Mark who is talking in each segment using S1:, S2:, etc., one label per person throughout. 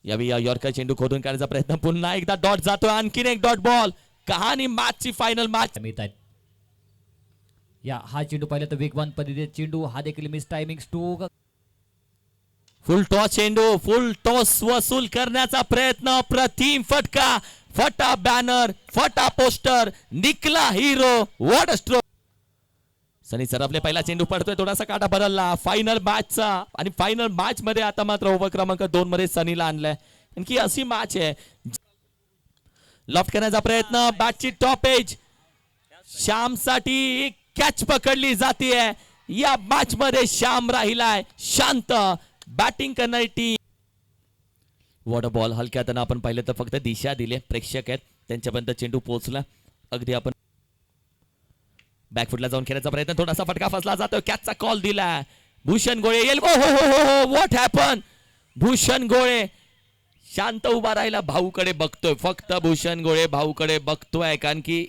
S1: यावेळी यॉर्कर चेंडू खोदून काढण्याचा प्रयत्न, पुन्हा एकदा डॉट जातोय, आणखीन एक डॉट बॉल. कहाणी मॅचची फायनल मॅच
S2: मिळत आहेत. या हा चेंडू पाहिला तर वेगवान पद्धतीने चेंडू, हा देखील मिस टायमिंग स्ट्रोक.
S1: फुल टॉस चेंडू, फुल टॉस वसूल करण्याचा प्रयत्न, प्रतिम फटका, फटा बॅनर, फटा पोस्टर, निकला hero. What a stroke. Sunny सरपले पहिला चेंडू पडतोय, थोडासा काटा बदलला फायनल मॅचचा. आणि फायनल मॅच मध्ये आता मात्र ओव्हर क्रमांक 2 मध्ये सनीला आणलाय. आणखी अशी मॅच आहे. लॉफ्ट करण्याचा प्रयत्न, बॅटची टॉप एज, श्याम साठी कॅच पकडली जाते. या मॅच मध्ये श्याम राहिलाय शांत. बॅटिंग करणारी टीम. वॉटर बॉल हलक्या हाताने आपण पाहिलं तर फक्त दिशा दिले, प्रेक्षक आहेत त्यांच्यापर्यंत चेंडू पोहोचला. अगदी आपण बॅकफुटला जाऊन खेळण्याचा प्रयत्न, थोडासा फटका फसला जातो, कॅचचा कॉल दिला. भूषण गोळे येईल. ओ हो हो हो, व्हॉट हॅपन. भूषण गोळे शांत उभा राहिला, भाऊकडे बघतोय, फक्त भूषण गोळे भाऊकडे बघतोय. कारण की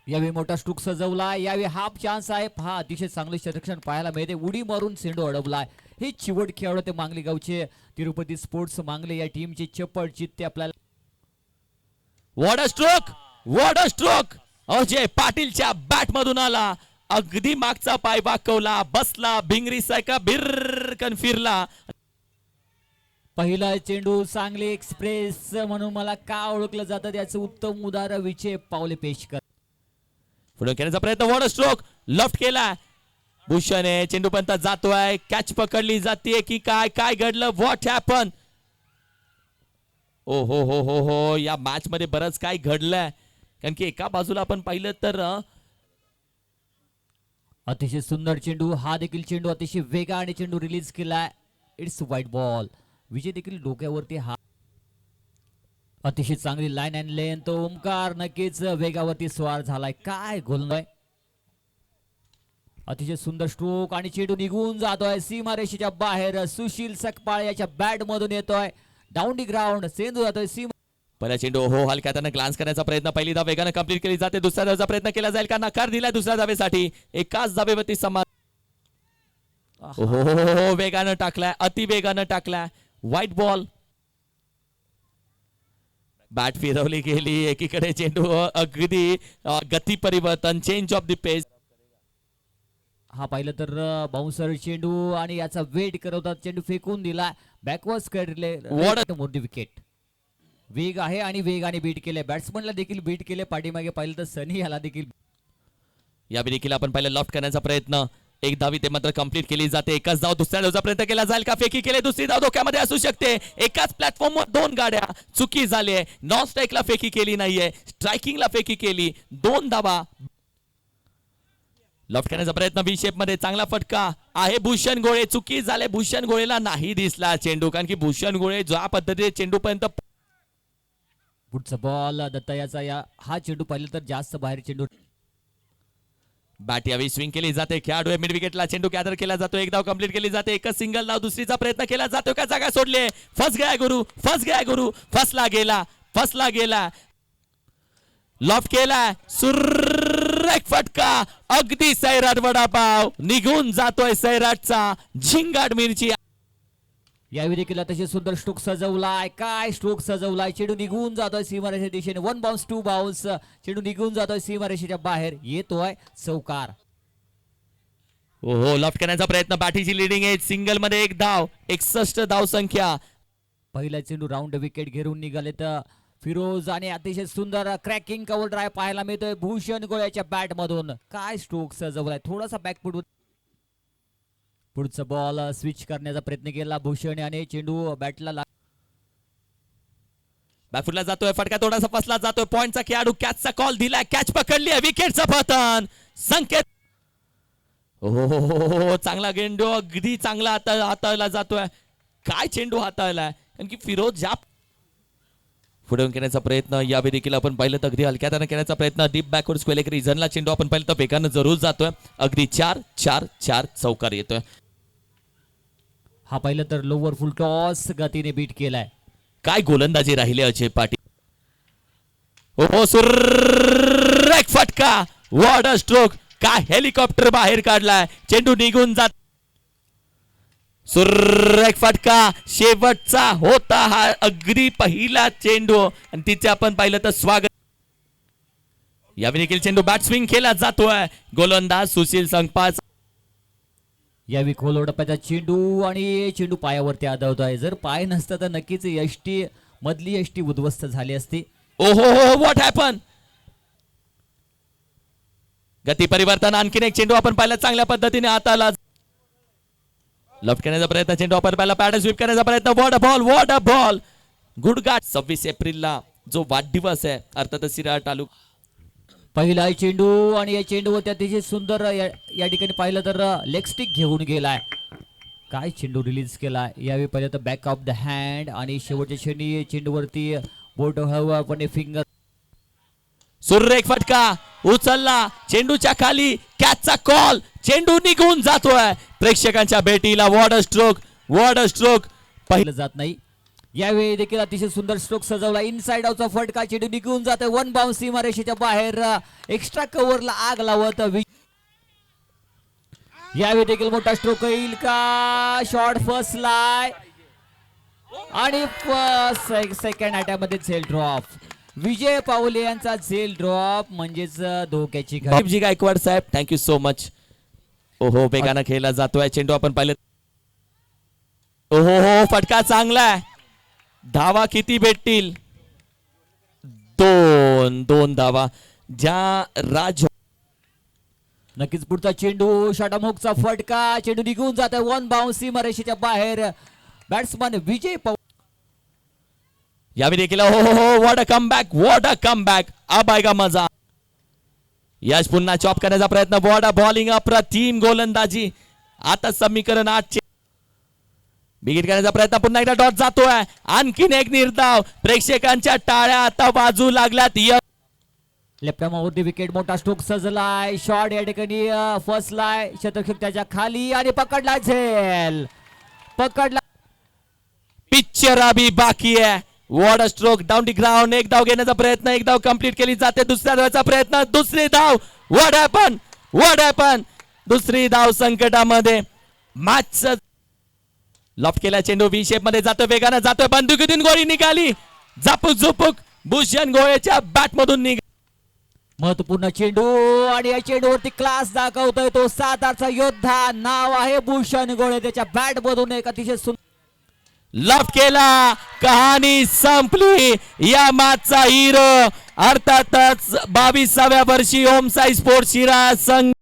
S2: यावेळी मोठा स्ट्रोक सजवलाय, यावेळी हाफ चान्स आहे. हा अतिशय चांगले संरक्षण पाहायला मिळते, उडी मारून चेंडू अडवलाय. हे चिवट खेळाडू ते मांगली गावचे तिरुपती स्पोर्ट्स मांगले या टीमचे चप्पल चित्ते आपल्याला.
S1: What a stroke, what a stroke. Ajay पाटीलच्या बॅट मधून आला, अगदी मागचा पाय वाकवला, बसला, भिंगरी सारखा भिरकन फिरला.
S2: पहिला चेंडू सांगली एक्सप्रेस म्हणून मला का ओळखलं जातं त्याचं उत्तम उदाहरण विजय पावले पेश कर.
S1: पुढे खेळण्याचा प्रयत्न, व्हॉट अ स्ट्रोक. लेफ्ट केला भूषण आहे, चेंडू पर्यंत जातोय, कॅच पकडली जाते की काय, काय घडलं, व्हॉट हॅपन. ओ हो हो हो हो, या मॅच मध्ये बरंच काय घडलंय. कारण की एका बाजूला आपण पाहिलं तर
S2: अतिशय सुंदर चेंडू, हा देखील चेंडू अतिशय वेगाने चेंडू रिलीज केलाय. It's white ball. विजय देखील डोक्यावरती, हा अतिशय चांगली लाईन अँड लेंथ. ओमकार नक्कीच वेगावरती स्वार झालाय, काय गोलंदाज. अतिशय सुंदर स्ट्रोक आणि चेंडू निघून जातोय सीमारेषेच्या बाहेर. सुशील सकपाळ याच्या बॅट मधून येतोय, डाऊन दी ग्राउंड, चेंडू जातोय सीमा.
S1: पहिला चेंडू हो हलक्या हाताने ग्लान्स करण्याचा प्रयत्न, पहिली धाव वेगाने कंप्लीट केली जाते. दुसऱ्या धावेचा प्रयत्न केला जाईल का, नकार दिलाय दुसऱ्या धावेसाठी. एकाच धावेवरती समान. हो हो हो, वेगानं टाकलाय, अति वेगानं टाकलाय. White ball. बॅट फिरवली गेली, एकीकडे चेंडू अगदी गती परिवर्तन, चेंज ऑफ द पेस.
S2: हा पाहिलं तर बाउन्सर चेंडू आणि याचा वेट करवतात, चेंडू फेकून दिला, बॅकवर्ड करले. मोठी विकेट. वेग आहे आणि वेगाने बीट केले, बॅट्समनला देखील बीट केले. पाठीमागे पाहिलं तर सनी याला देखील.
S1: या देखील आपण पाहिलं लॉफ्ट करण्याचा प्रयत्न, एक धाव ते मात्र कंप्लीट केली जाते. एकाच धाव दुसऱ्या धावचा प्रयत्न केला जाईल का, फेकी केले, दुसरी धाव धोक्यामध्ये असू शकते. एकाच प्लॅटफॉर्मवर 2 गाड्या, चुकी झाली आहे. नॉन स्ट्राईकला फेकी केली नाहीये, स्ट्रायकिंगला फेकी केली. 2 धावा. लॉफ्ट करण्याचा प्रयत्न बी शेप मध्ये, चांगला फटका आहे. भूषण गोळे, चुकी झाले, भूषण गोळेला नाही दिसला चेंडू. कारण की भूषण गोळे ज्या पद्धतीने चेंडू पर्यंत.
S2: पुढचा बॉल दत्तायाचा. या हा चेंडू पाहिलं तर जास्त बाहेर चेंडू.
S1: बॅट यावेळी स्विंग केली जाते, खेळाडू मिड विकेटला चेंडू गॅदर केला जातो. एक धाव कंप्लीट केली जाते, एकच सिंगल धाव, दुसरीचा प्रयत्न केला जातो का, जागा सोडले. फस गया गुरु, फस गया गुरु, फसला गेला, फसला गेला. लॉफ्ट केला, सुरेख फटका, अगदी सैराट वडापाव, निघून जातोय सैराटचा झिंगाट मिरची.
S2: यावेळी देखील अतिशय सुंदर स्ट्रोक सजवलाय, काय स्ट्रोक सजवलाय. चेंडू निघून जातोय सीमारेषेच्या दिशेने. 1 बाउन्स 2 बाउन्स, चेंडू निघून जातोय सीमारेषेच्या बाहेर, येतोय चौकार.
S1: हो लॉफ्ट करण्याचा प्रयत्न, बाटीची लिडिंग आहे, सिंगल मध्ये 1 धाव, 61 धाव संख्या.
S2: पहिला चेंडू राऊंड विकेट घेऊन निघाले तर फिरोज आणि अतिशय सुंदर क्रॅकिंग कव्हर ड्राइव्ह पाहायला मिळतोय भूषण गोळ्याच्या बॅट मधून. काय स्ट्रोक सजवलाय, थोडासा बॅकफुट. पुढचा बॉल स्विच करण्याचा प्रयत्न केला भूषण आणि चेंडू बॅटला
S1: बॅकफुटला जातोय, फटका थोडासा फसला जातोय. पॉइंटचा खेळाडू, कॅचचा कॉल दिलाय, कॅच पकडली आहे, विकेटचं पतन, संकेत. हो चांगला गेंडो, अगदी चांगला हाताळला जातोय. काय चेंडू हाताळलाय. कारण की फिरोज ज्या पुढे करण्याचा प्रयत्न, यावेळी देखील आपण पाहिलं तर अगदी हलक्या हाताने करण्याचा प्रयत्न. डीप बॅकवर्ड स्क्वेअर एक रिझनला चेंडू आपण पाहिलं तर वेगानं जरूर जातोय. अगदी 4-4-4 चौकार येतोय.
S2: हा पाहिलं तर लोवर फुल टॉस गतीने बीट केलाय.
S1: काय गोलंदाजी राहिले अजय पाटील. हो सुरेख फटका, व्हॉट अ स्ट्रोक, काय हेलिकॉप्टर बाहेर काढलाय, चेंडू निघून जात. सुरेख फटका शेवटचा होता हा अगदी पहिला चेंडू आणि तिथे आपण पाहिलं तर स्वागत. यावेळी देखील चेंडू बॅट स्विंग केला जातोय. गोलंदाज सुशील संगपाळ.
S2: यावेळी खोल ओढपाचा चेंडू आणि चेंडू पायावरती आदळतोय. जर पाय नसता तर नक्कीच यष्टी मधली यष्टी उद्ध्वस्त झाली असती.
S1: ओहो हो व्हॉट हॅपन. गती परिवर्तन आणखीन एक चेंडू आपण पाहिला चांगल्या पद्धतीने हाताला लफ करण्याचा प्रयत्न. चेंडू आपण पाहिला पॅडल स्वीप करण्याचा प्रयत्न. What a ball good got. 26 एप्रिलला जो वाढदिवस आहे अर्थातच शिराळा तालुका.
S2: पहिला चेंडू आणि या चेंडूवरती अतिशय सुंदर या ठिकाणी पाहिलं तर लेग स्टिक घेऊन गेलाय. काय चेंडू रिलीज केलाय. यावेळी पाहिलं तर बॅक ऑफ द हँड आणि शेवटच्या क्षणी चेंडूवरती बोट हळूवारपणे फिंगर.
S1: सुरेख फटका उचलला. चेंडूच्या खाली कॅचचा कॉल. चेंडू निघून जातोय प्रेक्षकांच्या भेटीला. वॉट अ स्ट्रोक
S2: पाहिलं जात नाही. यावेळी देखील अतिशय सुंदर स्ट्रोक सजवला. इनसाइड आउटचा फटका. चेंडू निघून जातोय वन बाउन्स सीमारेषेच्या बाहेर. एक्स्ट्रा कव्हरला आग लावत. यावेळी देखील मोठा स्ट्रोक येईल का. शॉर्ट फसलाय आणि सेकंड अटॅक मध्ये झेल ड्रॉप. विजय पावले यांचा झेल ड्रॉप म्हणजेच धोक्याची घडी.
S1: जी गायकवाड साहेब थँक्यू सो मच. ओहो वेगानं खेळला जातोय चेंडू आपण पाहिलं. ओहो हो फटका चांगला आहे. धावा किती भेटतील. दोन धावा ज्या राज.
S2: नक्कीच पुढचा चेंडू षटमुखचा फटका. चेंडू निघून जात आहे वन बाउन्स सीमारेषेच्या बाहेर. बॅट्समन विजय पवार.
S1: यावेळी देखील हो हो हो व्हॉट अ कमबॅक. अब आएगा मजा. यश पुन्हा चॉप करण्याचा प्रयत्न. व्हॉट अ बॉलिंग अप्रतिम गोलंदाजी. आता समीकरण 8 बिगिट करण्याचा प्रयत्न. पुन्हा एकदा डॉट जातोय. आणखीन एक निर्धाव. प्रेक्षकांच्या टाळ्या आता वाजू लागल्यात.
S2: लेफ्ट आर्मवरती विकेट. मोठा स्ट्रोक सजलाय. शॉट या ठिकाणी फसलाय शतक त्याच्या खाली आणि पकडला झेल. पकडला.
S1: पिक्चर अभी बाकी आहे. What a stroke down the ground. एक धाव घेण्याचा प्रयत्न. एक धाव कंप्लीट केली जाते. दुसऱ्या धावाचा प्रयत्न. दुसरी धाव. What happen. दुसरी धाव संकटामध्ये. मॅच लॉफ्ट केला चेंडू व्ही शेप मध्ये जातोय. वेगानं जातोय. बंदुकीतून गोळी निघाली. झापूक झुपूक भूषण गोळेच्या बॅट मधून निघाली.
S2: महत्वपूर्ण चेंडू आणि या चेंडूवरती क्लास दाखवतोय तो सातारचा योद्धा. नाव आहे भूषण गोळे. त्याच्या बॅट मधून एक अतिशय सुंदर
S1: लॉफ्ट केला. कहाणी संपली. या मॅचचा हिरो अर्थातच 22व्या वर्षी ओम साई स्पोर्ट्स शिराळा संघ.